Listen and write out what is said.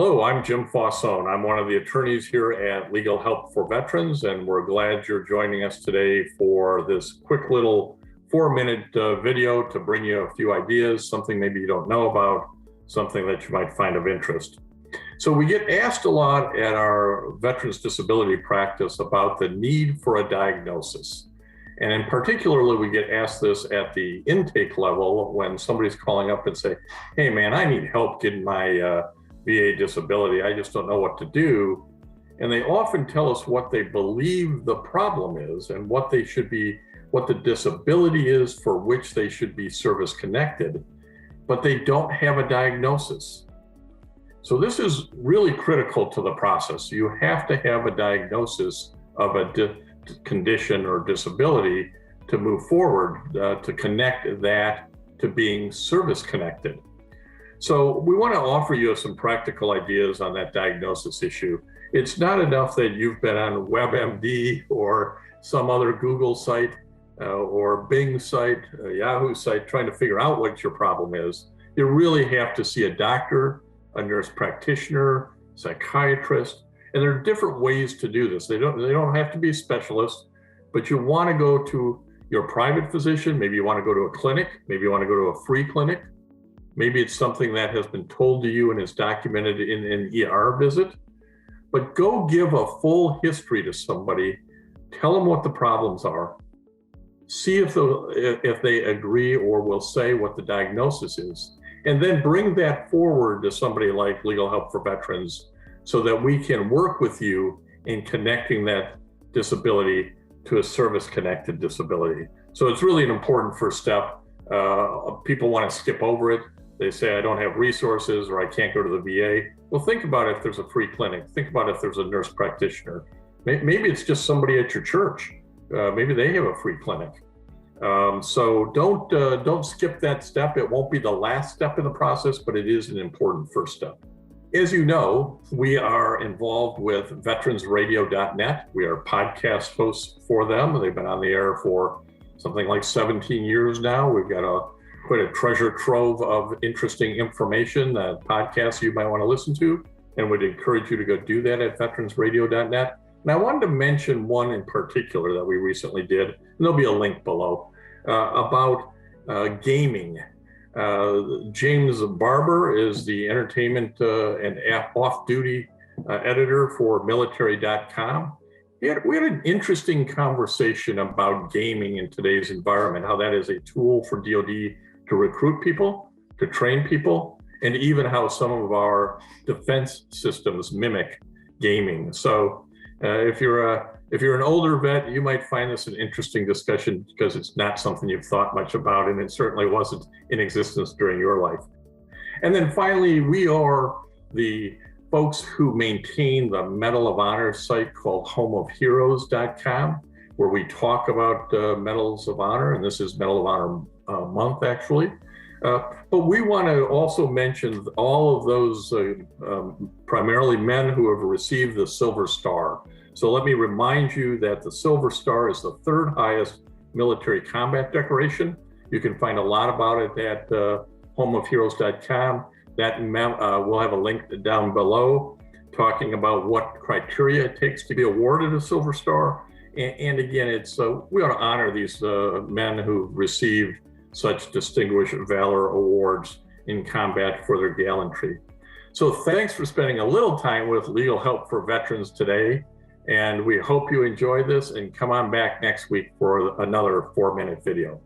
Hello, I'm Jim Fausone. I'm one of the attorneys here at Legal Help for Veterans, and we're glad you're joining us today for this quick little 4-minute video to bring you a few ideas, something maybe you don't know about, something that you might find of interest. So we get asked a lot at our veterans disability practice about the need for a diagnosis. And in particularly, we get asked this at the intake level when somebody's calling up and say, hey man, I need help getting my VA disability. I just don't know what to do. And they often tell us what they believe the problem is and what the disability is for which they should be service connected, but they don't have a diagnosis. So this is really critical to the process. You have to have a diagnosis of a condition or disability to move forward, to connect that to being service connected. So we want to offer you some practical ideas on that diagnosis issue. It's not enough that you've been on WebMD or some other Google site or Bing site, Yahoo site, trying to figure out what your problem is. You really have to see a doctor, a nurse practitioner, psychiatrist, and there are different ways to do this. They don't have to be a specialist, but you want to go to your private physician. Maybe you want to go to a clinic. Maybe you want to go to a free clinic. Maybe it's something that has been told to you and is documented in an ER visit. But go give a full history to somebody. Tell them what the problems are. See if they agree or will say what the diagnosis is. And then bring that forward to somebody like Legal Help for Veterans so that we can work with you in connecting that disability to a service-connected disability. So it's really an important first step. People want to skip over it. They say, I don't have resources or I can't go to the VA. Well, think about if there's a free clinic. Think about if there's a nurse practitioner. Maybe it's just somebody at your church. Maybe they have a free clinic. So don't skip that step. It won't be the last step in the process, but it is an important first step. As you know, we are involved with veteransradio.net. We are podcast hosts for them. They've been on the air for something like 17 years now. We've got quite a treasure trove of interesting information, podcasts you might want to listen to, and would encourage you to go do that at veteransradio.net. And I wanted to mention one in particular that we recently did, and there'll be a link below, about gaming. James Barber is the entertainment and off-duty editor for military.com. We had an interesting conversation about gaming in today's environment, how that is a tool for DoD to recruit people, to train people, and even how some of our defense systems mimic gaming. So if you're an older vet, you might find this an interesting discussion because it's not something you've thought much about, and it certainly wasn't in existence during your life. And then finally, we are the folks who maintain the Medal of Honor site called homeofheroes.com, where we talk about medals of honor, and this is Medal of Honor month actually. But we want to also mention all of those primarily men who have received the Silver Star. So let me remind you that the Silver Star is the third highest military combat decoration. You can find a lot about it at homeofheroes.com. We'll have a link down below talking about what criteria it takes to be awarded a Silver Star. And again, we ought to honor these men who've received such distinguished valor awards in combat for their gallantry. So thanks for spending a little time with Legal Help for Veterans today. And we hope you enjoy this and come on back next week for another 4-minute video.